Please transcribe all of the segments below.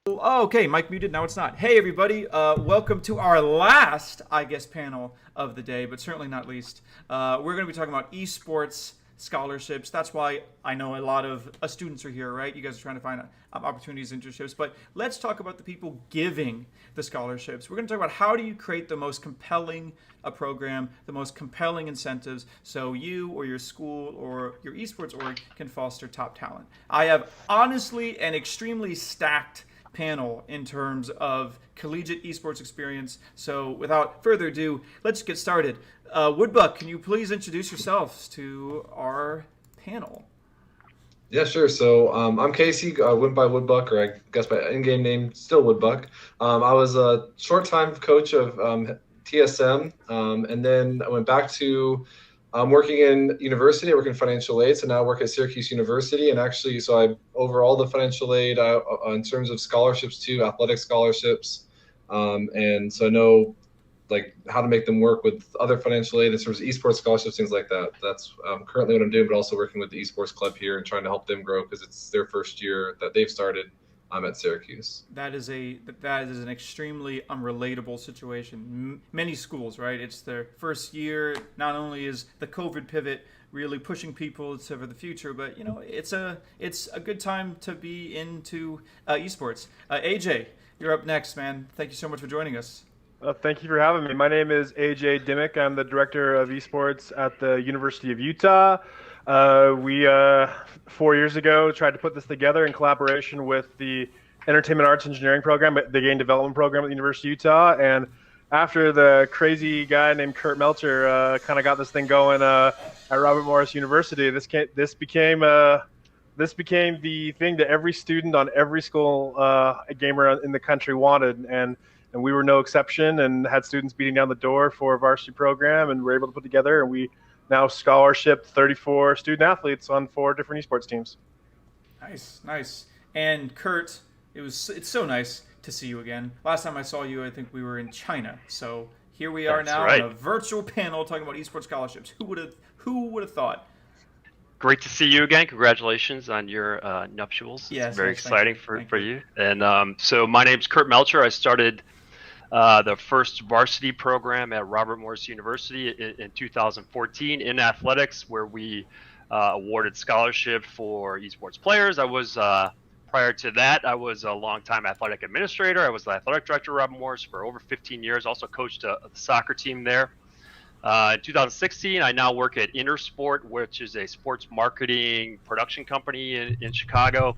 Oh, okay, mic muted. Now it's not. Hey, everybody. Welcome to our last, I guess, panel of the day, but certainly not least. We're going to be talking about esports scholarships. That's why I know a lot of students are here, right? You guys are trying to find opportunities, internships. But let's talk about the people giving the scholarships. We're going to talk about how do you create the most compelling program, the most compelling incentives, so you or your school or your esports org can foster top talent. I have honestly and extremely stacked panel in terms of collegiate esports experience. So without further ado, let's get started. Woodbuck, can you please introduce yourselves to our panel? Yeah, sure. So I'm Casey, went by Woodbuck, or I guess my in-game name still Woodbuck. I was a short-time coach of TSM, and then I went back to working in university. I work in financial aid, so now I work at Syracuse University. And actually, so I over all the financial aid in terms of scholarships too, athletic scholarships, and so I know like how to make them work with other financial aid in terms of esports scholarships, things like that. That's currently what I'm doing, but also working with the esports club here and trying to help them grow because it's their first year that they've started. I'm at Syracuse. That is an extremely unrelatable situation. Many schools, right? It's their first year. Not only is the COVID pivot really pushing people to for the future, but it's a good time to be into esports. AJ, you're up next, man. Thank you so much for joining us. Thank you for having me. My name is AJ Dimmick. I'm the director of esports at the University of Utah. We 4 years ago tried to put this together in collaboration with the Entertainment Arts Engineering program, the game development program at the University of Utah. And after the crazy guy named Kurt Melcher kind of got this thing going at Robert Morris University, this became the thing that every student on every school gamer in the country wanted. And we were no exception, and had students beating down the door for a varsity program, and we're able to put together, and we now scholarship 34 student athletes on 4 different esports teams. Nice, nice. And Kurt, it's so nice to see you again. Last time I saw you, I think we were in China. So here we are That's now on right. a virtual panel talking about esports scholarships. Who would have thought? Great to see you again. Congratulations on your nuptials. It's Yes, very yes, thank you, exciting thank for you. you. And so my name's Kurt Melcher. I started the first varsity program at Robert Morris University in 2014 in athletics, where we awarded scholarship for esports players. Prior to that, I was a longtime athletic administrator. I was the athletic director of Robert Morris for over 15 years. Also coached the soccer team there. In 2016, I now work at Intersport, which is a sports marketing production company in Chicago.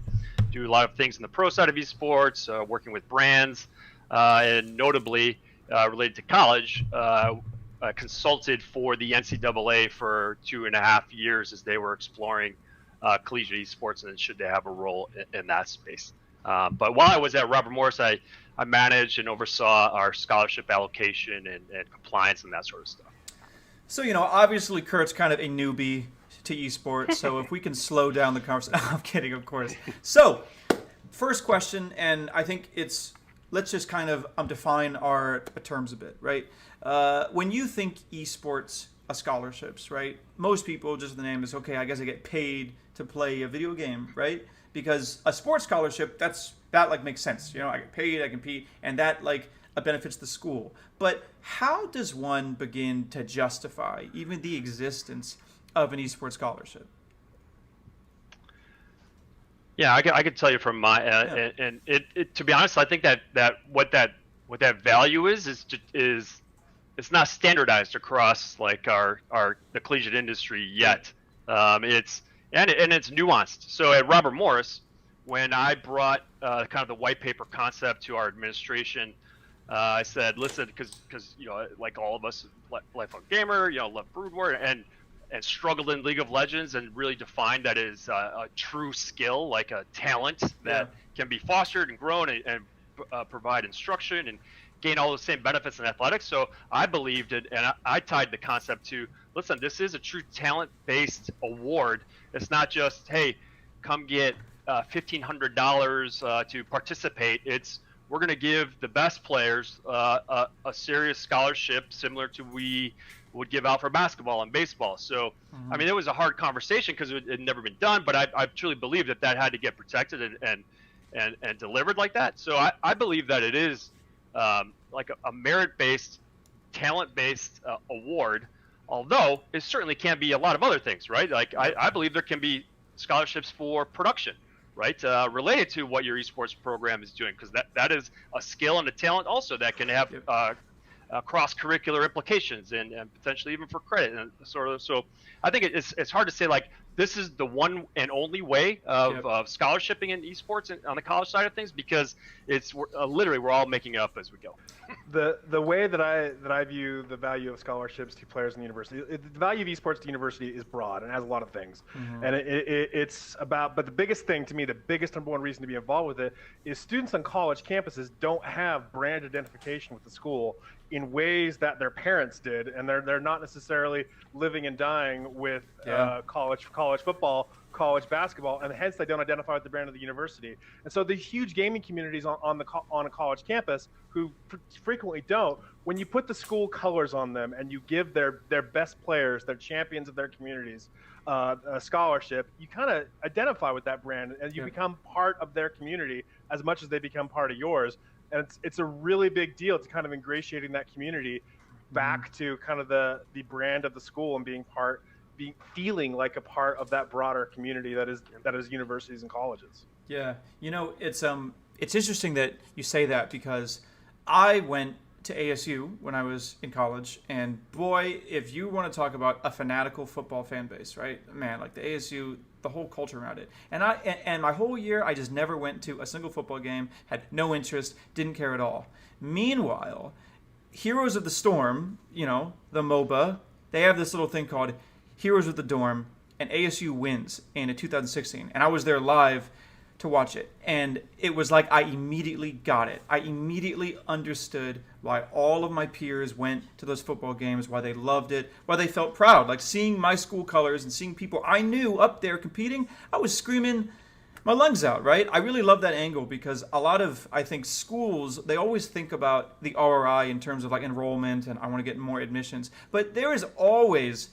Do a lot of things in the pro side of esports, working with brands, and notably related to college, consulted for the NCAA for 2.5 years as they were exploring collegiate esports and should they have a role in that space. But while I was at Robert Morris, I managed and oversaw our scholarship allocation and compliance and that sort of stuff. So, obviously Kurt's kind of a newbie to esports, so if we can slow down the conversation. I'm kidding, of course. So, first question, and I think let's just kind of define our terms a bit, right? When you think esports scholarships, right? Most people, just the name is, okay, I guess I get paid to play a video game, right? Because a sports scholarship, that makes sense. I get paid, I compete, and that benefits the school. But how does one begin to justify even the existence of an esports scholarship? Yeah, I could tell you from my Yeah. and it to be honest, I think that what that value is it's not standardized across like the collegiate industry yet. It's nuanced. So at Robert Morris, when I brought kind of the white paper concept to our administration, I said, listen, because like all of us, lifelong gamer, love Brood War and struggled in League of Legends and really defined that as a true skill, like a talent that can be fostered and grown and provide instruction and gain all the same benefits in athletics. So I believed it, and I tied the concept to, listen, this is a true talent-based award. It's not just, hey, come get $1,500 to participate. We're going to give the best players a serious scholarship similar to we would give out for basketball and baseball. So, I mean, it was a hard conversation because it had never been done, but I truly believe that had to get protected. And and delivered like that. So I believe that it is like a merit-based, talent-based award, although it certainly can be a lot of other things, right? Like I believe there can be scholarships for production, right? Related to what your esports program is doing, because that is a skill and a talent also that can have cross-curricular implications and potentially even for credit and sort of. So I think it's hard to say like this is the one and only way of scholarshiping in esports and on the college side of things, because it's literally we're all making it up as we go. The way that I view the value of scholarships to players in the university, the value of esports to university is broad and has a lot of things, and it's about. But the biggest thing to me, the biggest number one reason to be involved with it, is students on college campuses don't have brand identification with the school in ways that their parents did, and they're not necessarily living and dying with college football, college basketball, and hence they don't identify with the brand of the university. And so the huge gaming communities on a college campus who frequently don't, when you put the school colors on them and you give their best players, their champions of their communities, a scholarship, you kind of identify with that brand and you become part of their community as much as they become part of yours. And it's a really big deal to kind of ingratiating that community back to kind of the brand of the school and feeling like a part of that broader community that is universities and colleges. Yeah, it's interesting that you say that, because I went to ASU when I was in college, and boy, if you want to talk about a fanatical football fan base, right, man, like the ASU, the whole culture around it, and my whole year I just never went to a single football game, had no interest, didn't care at all. Meanwhile, Heroes of the Storm, the MOBA, they have this little thing called Heroes of the Dorm, and ASU wins in 2016, and I was there live to watch it, and it was like I immediately got it. I immediately understood why all of my peers went to those football games, why they loved it, why they felt proud. Like seeing my school colors and seeing people I knew up there competing, I was screaming my lungs out, right? I really love that angle, because a lot of, I think, schools, they always think about the ROI in terms of like enrollment and I want to get more admissions, but there is always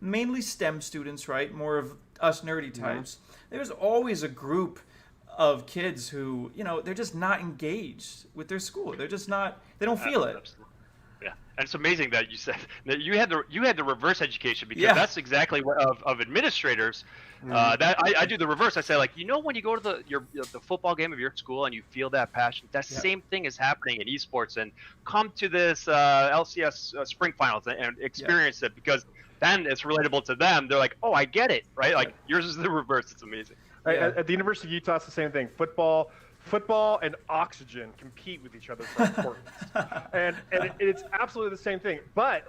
mainly STEM students, right? More of us nerdy types. There's always a group of kids who, they're just not engaged with their school. They're just not, they don't feel it. Absolutely. Yeah, and it's amazing that you said that you had the reverse education, because that's exactly what of administrators. That I do the reverse. I say, like, when you go to the football game of your school and you feel that passion, that same thing is happening in esports. And come to this LCS spring finals and experience it, because then it's relatable to them. They're like, oh, I get it, right? Like yours is the reverse. It's amazing. At the University of Utah, it's the same thing. Football and oxygen compete with each other for importance, and it's absolutely the same thing. But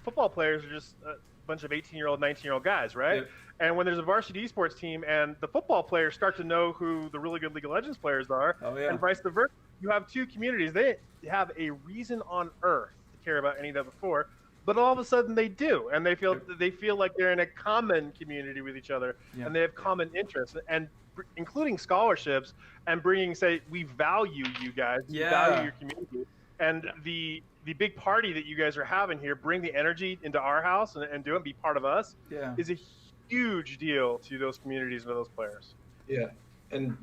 football players are just a bunch of 18-year-old, 19-year-old guys, right? Yeah. And when there's a varsity esports team, and the football players start to know who the really good League of Legends players are, and vice versa, you have two communities. They have a reason on earth to care about any of that before. But all of a sudden they do, and they feel like they're in a common community with each other, and they have common interests, and including scholarships, and bringing, say, we value you guys, we value your community, and the big party that you guys are having here, bring the energy into our house and do it, be part of us, is a huge deal to those communities and to those players. Yeah, and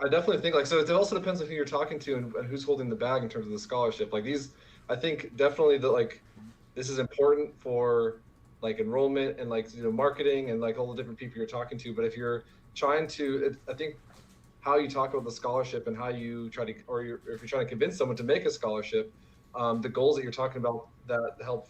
I definitely think so. It also depends on who you're talking to and who's holding the bag in terms of the scholarship. Like these, I think definitely that this is important for enrollment and marketing and all the different people you're talking to. But if you're trying to, I think how you talk about the scholarship and how you try to, if you're trying to convince someone to make a scholarship, the goals that you're talking about that help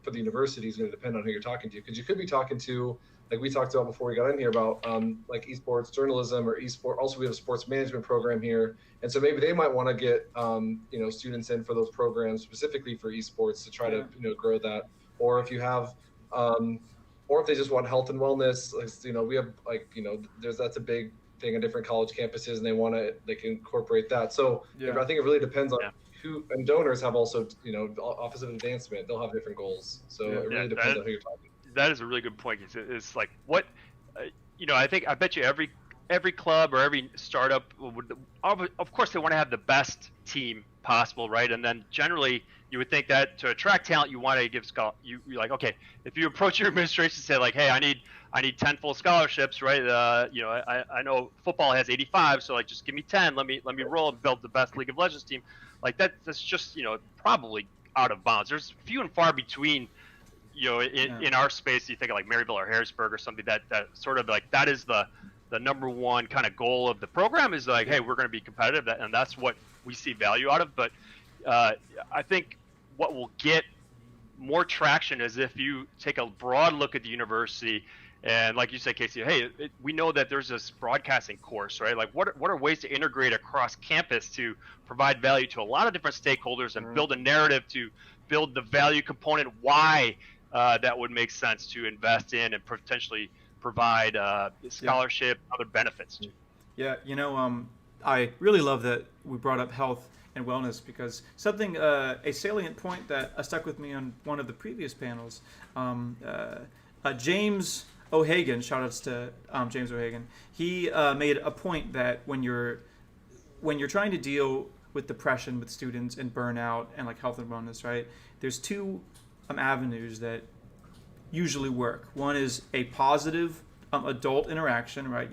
for the university is going to depend on who you're talking to. Because you could be talking to, like we talked about before we got in here, about esports journalism or esport. Also, we have a sports management program here, and so maybe they might want to get students in for those programs specifically for esports to try to grow that. Or if you have, or if they just want health and wellness, we have that's a big thing on different college campuses, and they can incorporate that. So I think it really depends on who, and donors have also Office of Advancement. They'll have different goals. So it really depends on who you're talking to. That is a really good point. It's like what, I bet you every club or every startup would, of course, they want to have the best team possible, right? And then generally, you would think that to attract talent, you want to give you're like, okay, if you approach your administration and say like, hey, I need 10 full scholarships, right? I know football has 85, so like just give me 10. Let me roll and build the best League of Legends team. Like that's just probably out of bounds. There's few and far between. In our space, you think of like Maryville or Harrisburg or something that sort of like that is the number one kind of goal of the program is like, hey, we're going to be competitive, and that's what we see value out of. But I think what will get more traction is if you take a broad look at the university, and like you said, Casey, hey, we know that there's this broadcasting course, right? Like, what are ways to integrate across campus to provide value to a lot of different stakeholders and build a narrative to build the value component, why that would make sense to invest in and potentially provide scholarship, other benefits. Yeah, I really love that we brought up health and wellness, because something, a salient point that stuck with me on one of the previous panels, James O'Hagan, shout outs to James O'Hagan, he made a point that when you're trying to deal with depression with students and burnout and like health and wellness, right, there's two avenues that usually work. One is a positive adult interaction, right?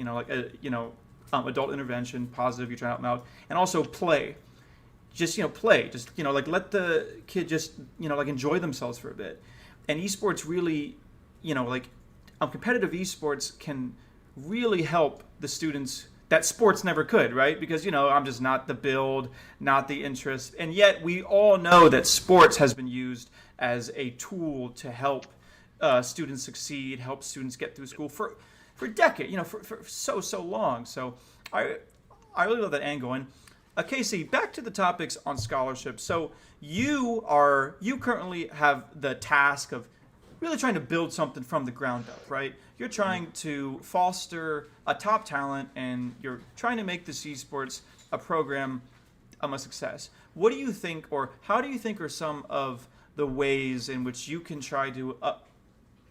Adult intervention, positive, you're trying to help them out, and also play. Just play. Just like let the kid just like enjoy themselves for a bit. And esports really, competitive esports can really help the students that sports never could, right? Because I'm just not the build, not the interest, and yet we all know that sports has been used as a tool to help students succeed, help students get through school for decades, for so long. So I really love that angle. And Casey, back to the topics on scholarships. So you currently have the task of really trying to build something from the ground up, right? You're trying to foster a top talent, and you're trying to make this esports a program a success. What do you think, or how do you think are some of the ways in which you can try to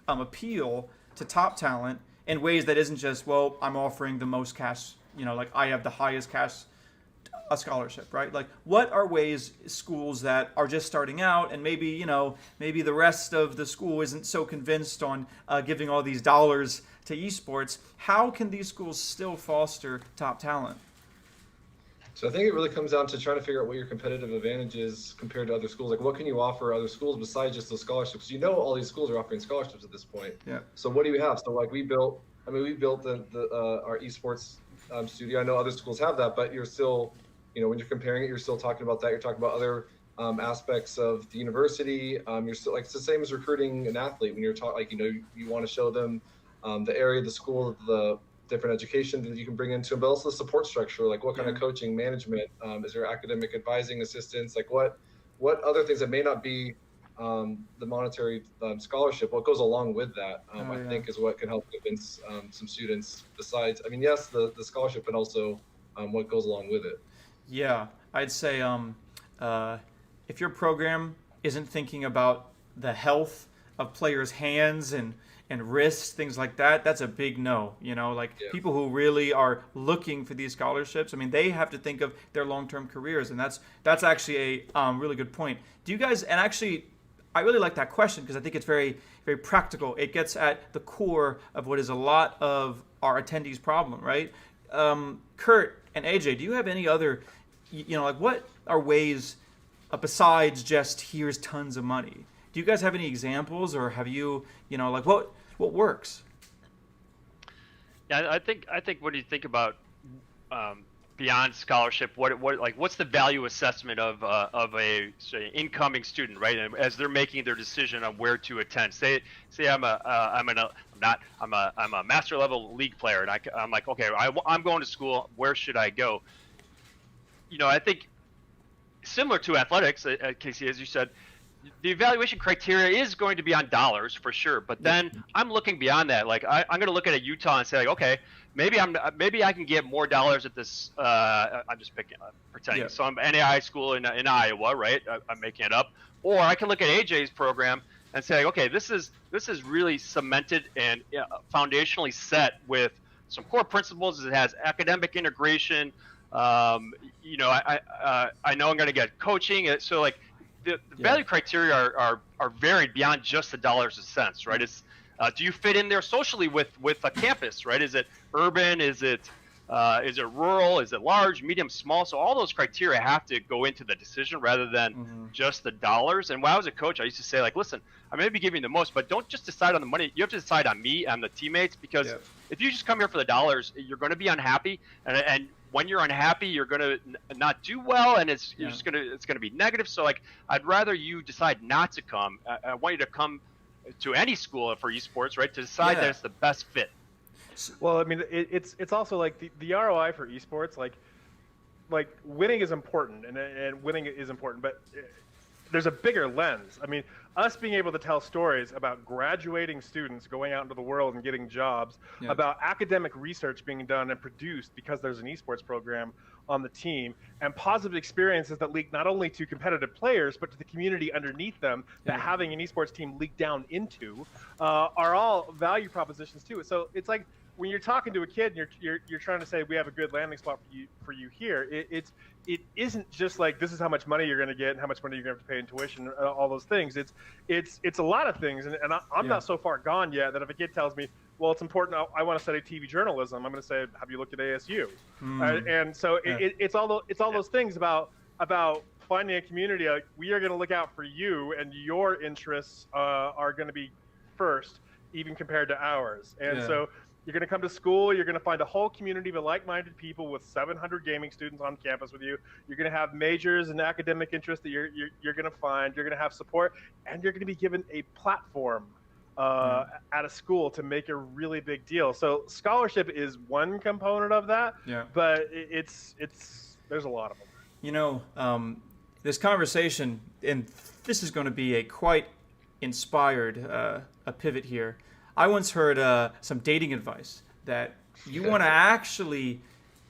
appeal to top talent in ways that isn't just, well, I'm offering the most cash, like I have the highest cash a scholarship, right? Like, what are ways schools that are just starting out and maybe the rest of the school isn't so convinced on giving all these dollars to esports, how can these schools still foster top talent? So I think it really comes down to trying to figure out what your competitive advantage is compared to other schools. Like, what can you offer other schools besides just those scholarships? All these schools are offering scholarships at this point. Yeah. So what do you have? So like we built our esports studio. I know other schools have that, but you're still, when you're comparing it, you're still talking about that. You're talking about other aspects of the university. You're still like, it's the same as recruiting an athlete. When you're you want to show them the area of the school, the different education that you can bring into them, but also the support structure, like what kind of coaching, management, is there academic advising assistance, like what other things that may not be the monetary scholarship, what goes along with that, I think is what can help convince some students besides, yes, the scholarship, but also what goes along with it. Yeah, I'd say if your program isn't thinking about the health of players' hands and wrists, things like that, that's a big no. People who really are looking for these scholarships, they have to think of their long-term careers, and that's actually a really good point. Do you guys, and actually, I really like that question because I think it's very, very practical. It gets at the core of what is a lot of our attendees' problem, right? Kurt and AJ, do you have any other, what are ways besides just here's tons of money? Do you guys have any examples, or have you, what works? Yeah, I think when you think about beyond scholarship, what's the value assessment of a incoming student, right? And as they're making their decision on where to attend, say I'm a master level league player, and I'm like, okay, I'm going to school. Where should I go? I think similar to athletics, Casey, as you said, the evaluation criteria is going to be on dollars for sure, but then I'm looking beyond that. Like I'm going to look at a Utah and say, like, okay, maybe I can get more dollars at this. I'm just pretending. Yeah. So I'm NAI school in Iowa, right? I'm making it up. Or I can look at AJ's program and say, okay, this is really cemented and foundationally set with some core principles. It has academic integration. You know, I know I'm going to get coaching. So like the value criteria are varied beyond just the dollars and cents, right? It's do you fit in there socially with a campus, right? Is it urban? Is it rural? Is it large, medium, small? So all those criteria have to go into the decision rather than just the dollars. And when I was a coach, I used to say, like, listen, I may be giving you the most, but don't just decide on the money. You have to decide on me and the teammates, because if you just come here for the dollars, you're going to be unhappy. And when you're unhappy, you're going to not do well, and it's going to be negative. So like, I'd rather you decide not to come. I want you to come to any school for esports, right? To decide that it's the best fit. Well, I mean, it's also like the ROI for esports, like winning is important, and winning is important, but there's a bigger lens. I mean, us being able to tell stories about graduating students going out into the world and getting jobs, about academic research being done and produced because there's an esports program on the team, and positive experiences that leak not only to competitive players but to the community underneath them that having an esports team leak down into are all value propositions too. So it's like, when you're talking to a kid and you're trying to say we have a good landing spot for you here, it isn't just like this is how much money you're going to get and how much money you're going to have to pay in tuition and all those things. It's a lot of things, and I'm not so far gone yet that if a kid tells me, well, it's important, I want to study TV journalism, I'm going to say, have you looked at ASU? And so it's all those things about finding a community. Like, we are going to look out for you, and your interests are going to be first, even compared to ours. And so you're going to come to school, you're going to find a whole community of like-minded people with 700 gaming students on campus with you. You're going to have majors and academic interests that you're going to find. You're going to have support, and you're going to be given a platform at a school to make a really big deal. So scholarship is one component of that, but it's there's a lot of them. You know, this conversation, and this is going to be a quite inspired a pivot here. I once heard some dating advice that you want to actually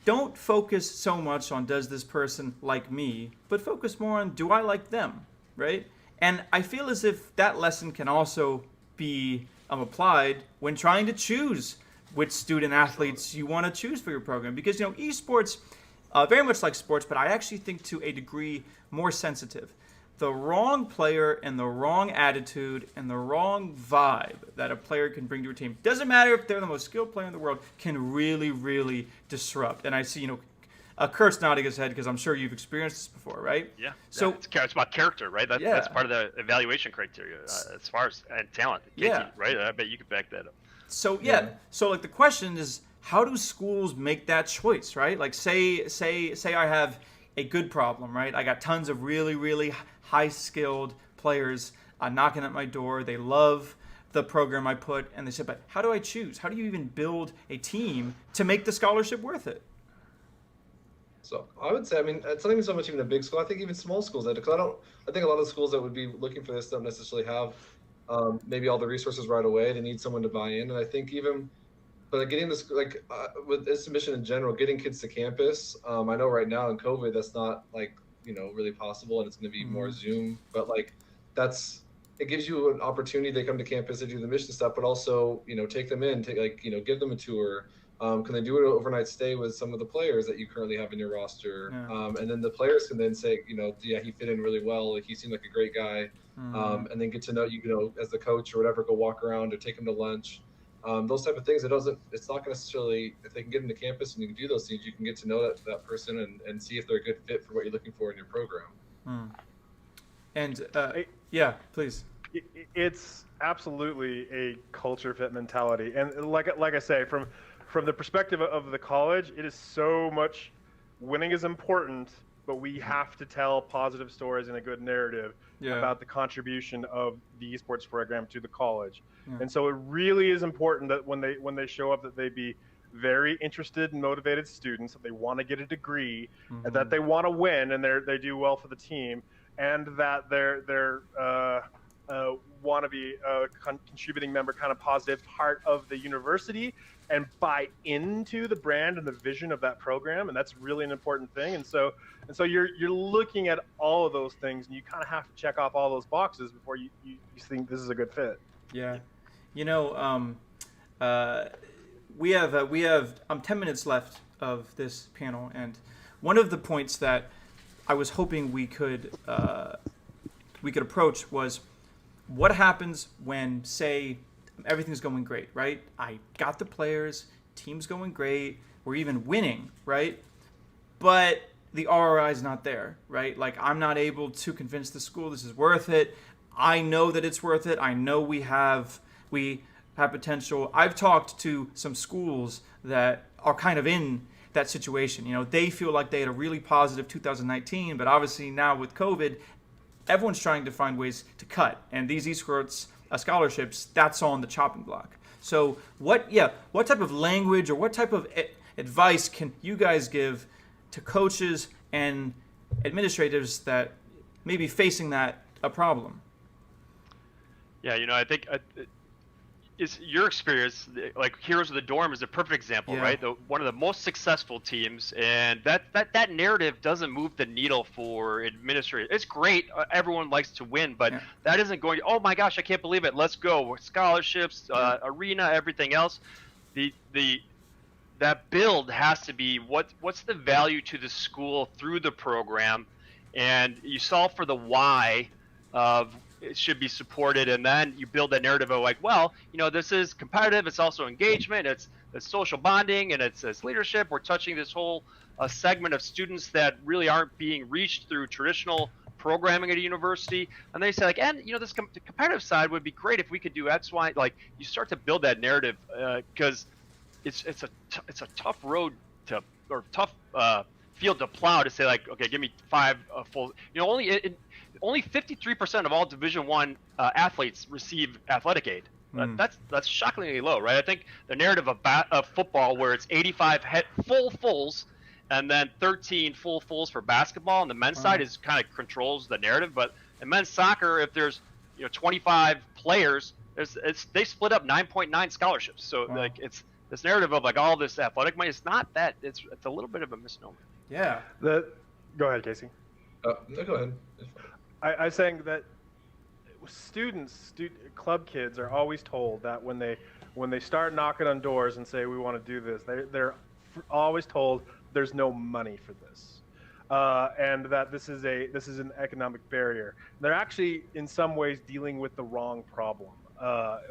don't focus so much on does this person like me, but focus more on do I like them, right? And I feel as if that lesson can also be applied when trying to choose which student athletes you want to choose for your program. Because, you know, esports, very much like sports, but I actually think to a degree more sensitive. The wrong player and the wrong attitude and the wrong vibe that a player can bring to a team, doesn't matter if they're the most skilled player in the world, can really, really disrupt. And I see, you know, Kurt's nodding his head because I'm sure you've experienced this before, right? Yeah. So it's about character, right? That's part of the evaluation criteria as far as talent. Right? I bet you could back that up. So so like the question is, how do schools make that choice, right? Like say I have a good problem, right? I got tons of really, really high-skilled players knocking at my door. They love the program I put, and they said, but how do I choose? How do you even build a team to make the scholarship worth it? So I would say, I mean, it's not even so much even a big school. I think even small schools, because I think a lot of schools that would be looking for this don't necessarily have maybe all the resources right away. They need someone to buy in, and I think even. But getting this, with this mission in general, getting kids to campus, I know right now in COVID, that's not really possible, and it's going to be more Zoom. But it gives you an opportunity. They come to campus to do the mission stuff, but also, take them in, give them a tour. Can they do an overnight stay with some of the players that you currently have in your roster? And then the players can then say, he fit in really well. He seemed like a great guy. And then get to know you, as the coach or whatever, go walk around or take him to lunch. Those type of things. It's not necessarily, if they can get into campus and you can do those things, you can get to know that person and see if they're a good fit for what you're looking for in your program. And please. It's absolutely a culture fit mentality, and like I say, from the perspective of the college, it is so much. Winning is important, but we have to tell positive stories and a good narrative about the contribution of the esports program to the college. And so it really is important that when they show up, that they be very interested and motivated students, that they want to get a degree, and that they want to win, and they do well for the team, and that they're want to be a contributing member, kind of positive part of the university, and buy into the brand and the vision of that program. And that's really an important thing. And so you're looking at all of those things, and you kind of have to check off all those boxes before you think this is a good fit. Yeah. We have 10 minutes left of this panel, and one of the points that I was hoping we could approach was what happens when, say, everything's going great, right? I got the players, team's going great, we're even winning, right? But the ROI is not there, right? Like, I'm not able to convince the school this is worth it. I know that it's worth it. I know we have potential. I've talked to some schools that are kind of in that situation. You know, they feel like they had a really positive 2019, but obviously now with COVID, everyone's trying to find ways to cut. And these esports scholarships, that's on the chopping block. So what type of language or what type of advice can you guys give to coaches and administrators that may be facing that a problem? Yeah, I think is your experience, like Heroes of the Dorm is a perfect example, right? One of the most successful teams, and that narrative doesn't move the needle for administrators. It's great, everyone likes to win, but that isn't going, oh my gosh, I can't believe it, let's go, scholarships, arena, everything else. That build has to be what's the value to the school through the program, and you solve for the why of it should be supported, and then you build that narrative of like, well, this is competitive, it's also engagement, it's social bonding, and it's leadership. We're touching this whole segment of students that really aren't being reached through traditional programming at a university, and they say like, and this the competitive side would be great if we could do X, Y. Like, you start to build that narrative because it's a tough road to, or tough field to plow to say like, okay, give me 5 full. Only 53% of all Division I athletes receive athletic aid. That's shockingly low, right? I think the narrative of football, where it's 85 full fulls and then 13 full fulls for basketball on the men's side, is kind of controls the narrative. But in men's soccer, if there's 25 players, they split up 9.9 scholarships. So like, it's this narrative of like all this athletic money. It's not that. It's a little bit of a misnomer. Yeah. Go ahead, Casey. No, go ahead. I was saying that club kids are always told that when they start knocking on doors and say we want to do this, they're always told there's no money for this, and that this is an economic barrier. They're actually in some ways dealing with the wrong problem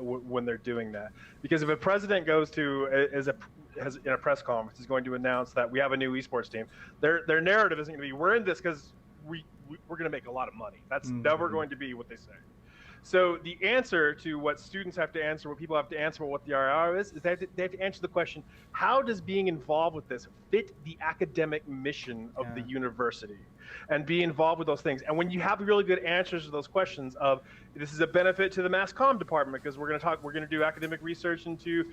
when they're doing that, because if a president goes to in a press conference is going to announce that we have a new esports team, their narrative isn't going to be we're in this because we're going to make a lot of money. That's never going to be what they say. So the answer to what students have to answer, what people have to answer, what the RR is they have to answer the question, how does being involved with this fit the academic mission of the university? And be involved with those things. And when you have really good answers to those questions of, this is a benefit to the mass comm department because we're going to do academic research into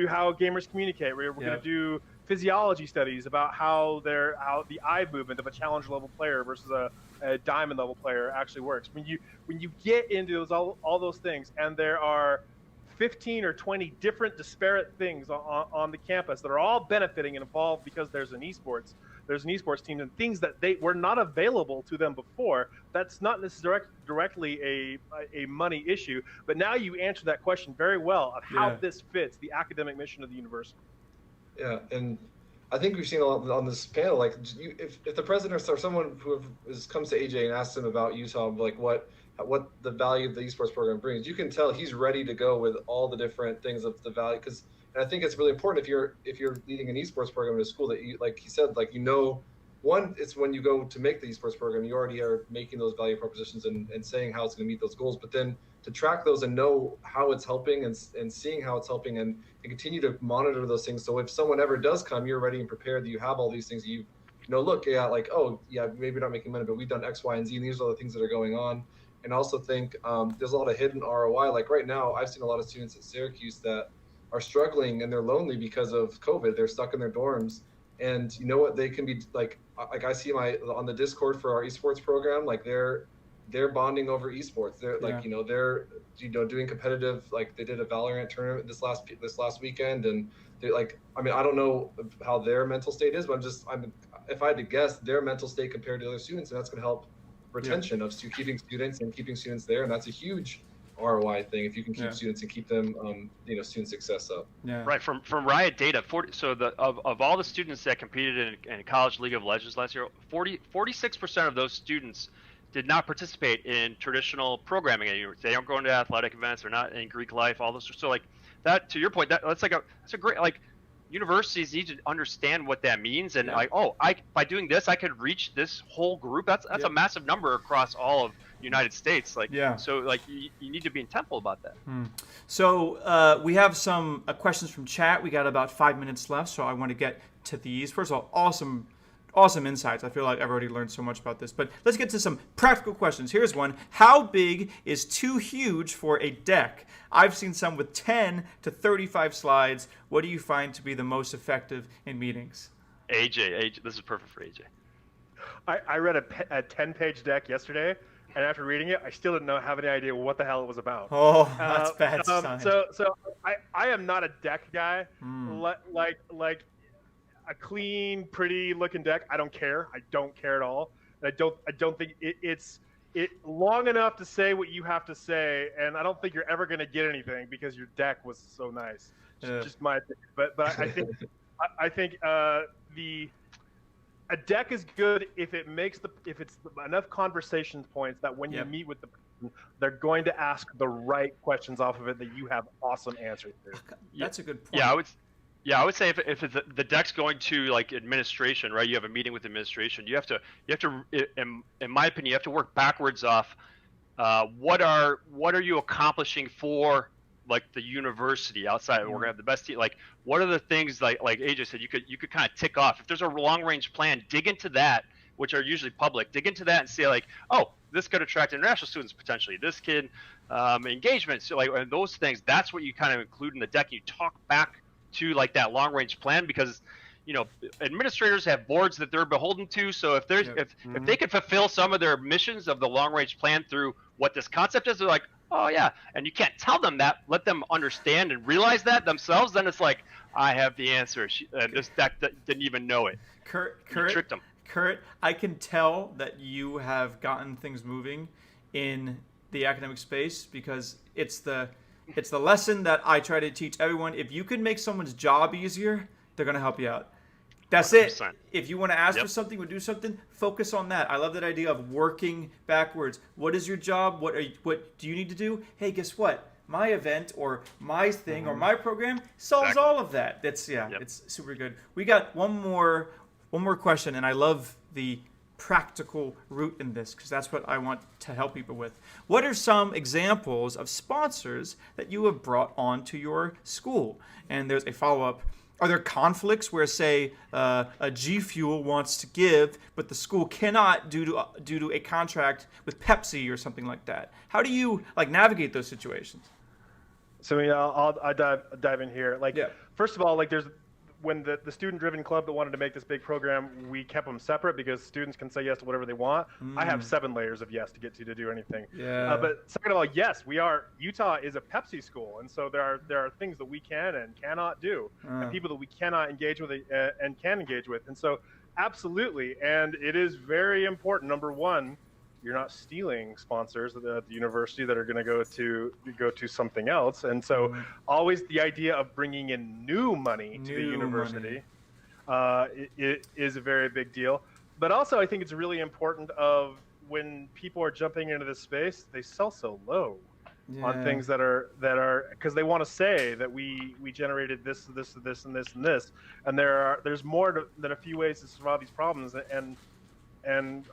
how gamers communicate. We're going to do physiology studies about how the eye movement of a challenge level player versus a diamond level player actually works. When you get into all those things, and there are 15 or 20 different disparate things on the campus that are all benefiting and involved because there's an esports team, and things that they were not available to them before. That's not necessarily directly a money issue, but now you answer that question very well of how this fits the academic mission of the university. Yeah, and I think we've seen a lot on this panel, like if the president or someone who comes to AJ and asks him about Utah, like what the value of the esports program brings, you can tell he's ready to go with all the different things of the value. Because I think it's really important if you're leading an esports program in a school that you, like he said, like one, it's when you go to make the esports program, you already are making those value propositions and saying how it's going to meet those goals. But then to track those and know how it's helping and seeing how it's helping and continue to monitor those things. So if someone ever does come, you're ready and prepared, that you have all these things that look, like, oh, yeah, maybe not making money, but we've done X, Y, and Z, and these are the things that are going on. And I also think there's a lot of hidden ROI. Like right now, I've seen a lot of students at Syracuse that are struggling and they're lonely because of COVID. They're stuck in their dorms. And you know what? They can be like I see on the Discord for our esports program, like they're bonding over esports. They're like, they're doing competitive, like they did a Valorant tournament this last weekend, and they're like, I mean, I don't know how their mental state is, but if I had to guess, their mental state compared to other students, and that's going to help retention of keeping students there, and that's a huge ROI thing if you can keep Yeah. students and keep them, student success up. Yeah. Right, from Riot data, of all the students that competed in College League of Legends last year, 46% of those students did not participate in traditional programming at university. They don't go into athletic events, they're not in Greek life, all those. So like that, to your point, that's a great, like, universities need to understand what that means, and by doing this, I could reach this whole group. That's a massive number across all of the United States. Like, so like you need to be intentful about that. So we have some questions from chat. We got about 5 minutes left, so I want to get to these. First of all, awesome insights. I feel like I've already learned so much about this, but let's get to some practical questions. Here's one. How big is too huge for a deck? I've seen some with 10 to 35 slides. What do you find to be the most effective in meetings? AJ, this is perfect for AJ. I read a 10-page deck yesterday, and after reading it, I still didn't have any idea what the hell it was about. Oh, that's bad sign. So I am not a deck guy. Like a clean, pretty looking deck, I don't care. I don't care at all. And I don't think it's long enough to say what you have to say, and I don't think you're ever going to get anything because your deck was so nice. Just my opinion. But I think a deck is good if it's enough conversation points that when you meet with the person, they're going to ask the right questions off of it that you have awesome answers to. That's a good point. I would say if it's the deck's going to like administration, right? You have a meeting with administration. You have to, in my opinion, you have to work backwards off. What are you accomplishing for like the university outside? We're gonna have the best team. Like, what are the things like AJ said? You could kind of tick off. If there's a long range plan, dig into that, which are usually public. Dig into that and say like, oh, this could attract international students potentially. This kid engagement. So like, and those things. That's what you kind of include in the deck. You talk back to like that long range plan, because administrators have boards that they're beholden to. So if they could fulfill some of their missions of the long range plan through what this concept is, they're like, oh yeah, and you can't tell them that. Let them understand and realize that themselves. Then it's like, I have the answer. This deck didn't even know it. Kurt, you tricked them. Kurt, I can tell that you have gotten things moving in the academic space, because it's the lesson that I try to teach everyone. If you can make someone's job easier, they're going to help you out. That's 100%. It. If you want to ask for something or do something, focus on that. I love that idea of working backwards. What is your job? What do you need to do? Hey, guess what? My event or my thing or my program solves all of that. It's super good. We got one more question, and I love the practical route in this, because that's what I want to help people with. What are some examples of sponsors that you have brought onto your school? And there's a follow-up. Are there conflicts where, say, a G Fuel wants to give, but the school cannot due to a contract with Pepsi or something like that? How do you navigate those situations? So I'll dive in here. First of all, there's when the student-driven club that wanted to make this big program, we kept them separate because students can say yes to whatever they want. I have 7 layers of yes to get to do anything. But second of all, yes, Utah is a Pepsi school, and so there are things that we can and cannot do, and people that we cannot engage with and can engage with. And so absolutely, and it is very important. Number one, you're not stealing sponsors at the university that are going to go to something else. And so always the idea of bringing in new money to the university it is a very big deal. But also I think it's really important of when people are jumping into this space, they sell so low on things that are because they want to say that we generated this and this and this and this and this. And there's more than a few ways to solve these problems. And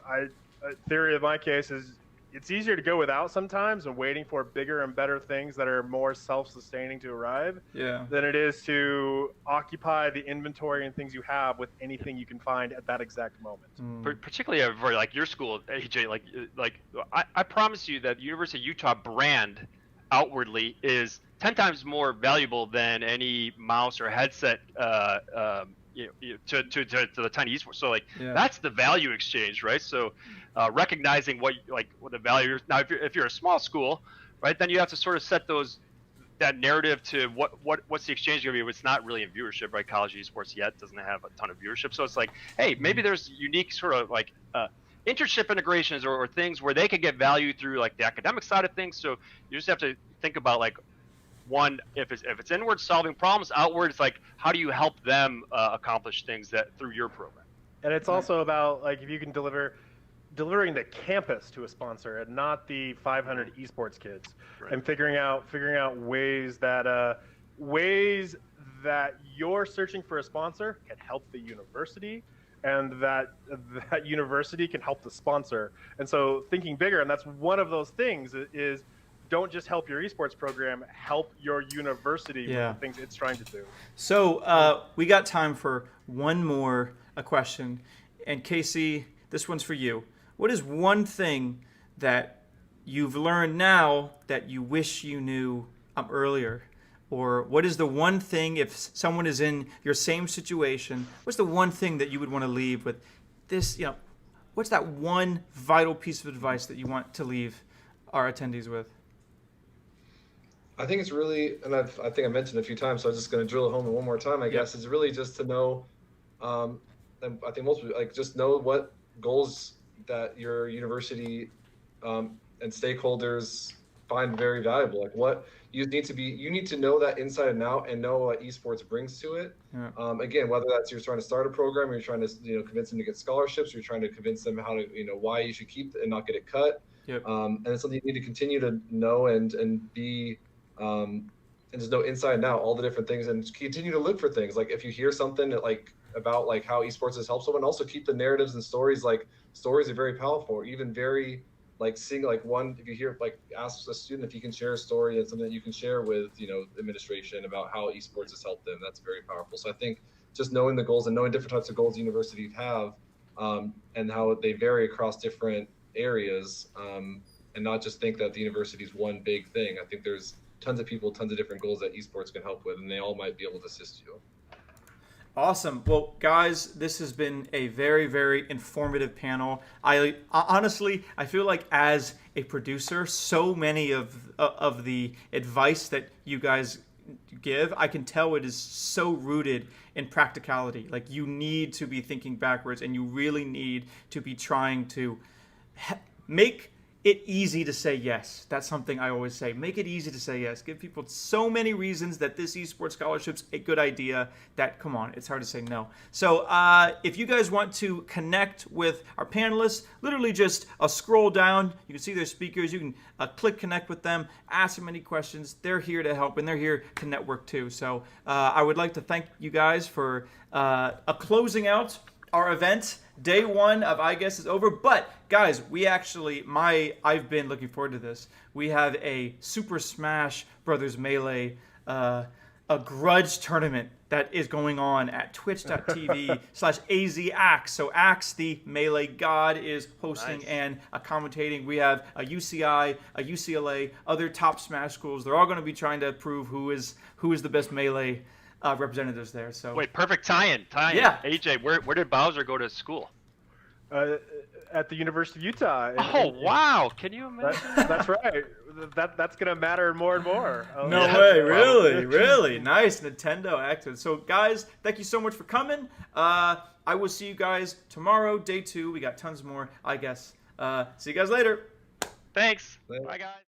a theory of my case is it's easier to go without sometimes and waiting for bigger and better things that are more self-sustaining to arrive than it is to occupy the inventory and things you have with anything you can find at that exact moment. Particularly for your school, AJ, I promise you that the University of Utah brand outwardly is 10 times more valuable than any mouse or headset to the tiny esports. So that's the value exchange, right? So recognizing what the value is. Now if you're a small school, right, then you have to sort of set that narrative to what's the exchange going to be. It's not really in viewership, right? College esports yet doesn't have a ton of viewership, so it's like, hey, maybe there's unique sort of internship integrations or things where they could get value through like the academic side of things. So you just have to think about like, one, if it's inward solving problems, outward it's like how do you help them accomplish things that through your program. And it's also about like if you can delivering the campus to a sponsor and not the 500 esports kids, Right. and figuring out ways that you're searching for a sponsor can help the university, and that university can help the sponsor. And so thinking bigger, and that's one of those things is don't just help your esports program, help your university with the things it's trying to do. So we got time for one more question. And Casey, this one's for you. What is one thing that you've learned now that you wish you knew earlier? Or what is the one thing, if someone is in your same situation, what's the one thing that you would want to leave with this, what's that one vital piece of advice that you want to leave our attendees with? I think it's really, and I think I mentioned it a few times, so I'm just going to drill it home one more time, I guess, is really just to know, and I think most people, just know what goals that your university and stakeholders find very valuable. Like what you need to know that inside and out and know what esports brings to it. Yeah. Again, whether that's you're trying to start a program, or you're trying to convince them to get scholarships, or you're trying to convince them how to why you should keep and not get it cut. Yep. And it's something you need to continue to know and be and just know inside and out all the different things, and continue to look for things. Like if you hear something about how esports has helped someone, also keep the narratives and stories. Like stories are very powerful, even very seeing if you hear ask a student if you can share a story and something that you can share with administration about how esports has helped them. That's very powerful. So I think just knowing the goals and knowing different types of goals universities have, and how they vary across different areas, and not just think that the university is one big thing. I think there's tons of people, tons of different goals that esports can help with, and they all might be able to assist you. Awesome. Well, guys, this has been a very, very informative panel. I honestly feel like as a producer, so many of the advice that you guys give, I can tell it is so rooted in practicality. Like you need to be thinking backwards, and you really need to be trying to make it easy to say yes. That's something I always say. Make it easy to say yes. Give people so many reasons that this esports scholarship's a good idea that, come on, it's hard to say no. So if you guys want to connect with our panelists, literally just scroll down. You can see their speakers. You can click connect with them, ask them any questions. They're here to help, and they're here to network too. So I would like to thank you guys for closing out our event. Day one of IGEAS is over, but guys, I've been looking forward to this. We have a Super Smash Brothers Melee, a grudge tournament that is going on at twitch.tv/AZAxe. So Axe, the Melee god, is hosting and commentating. We have a UCI, a UCLA, other top Smash schools. They're all going to be trying to prove who is the best Melee representatives there. So wait, perfect tie-in. Yeah. AJ, where did Bowser go to school? At the University of Utah. Wow! Can you imagine? That's right. That's gonna matter more and more. No way, really nice. Nintendo active. So guys, thank you so much for coming. I will see you guys tomorrow, day 2. We got tons more, I guess. See you guys later. Thanks. Bye, guys.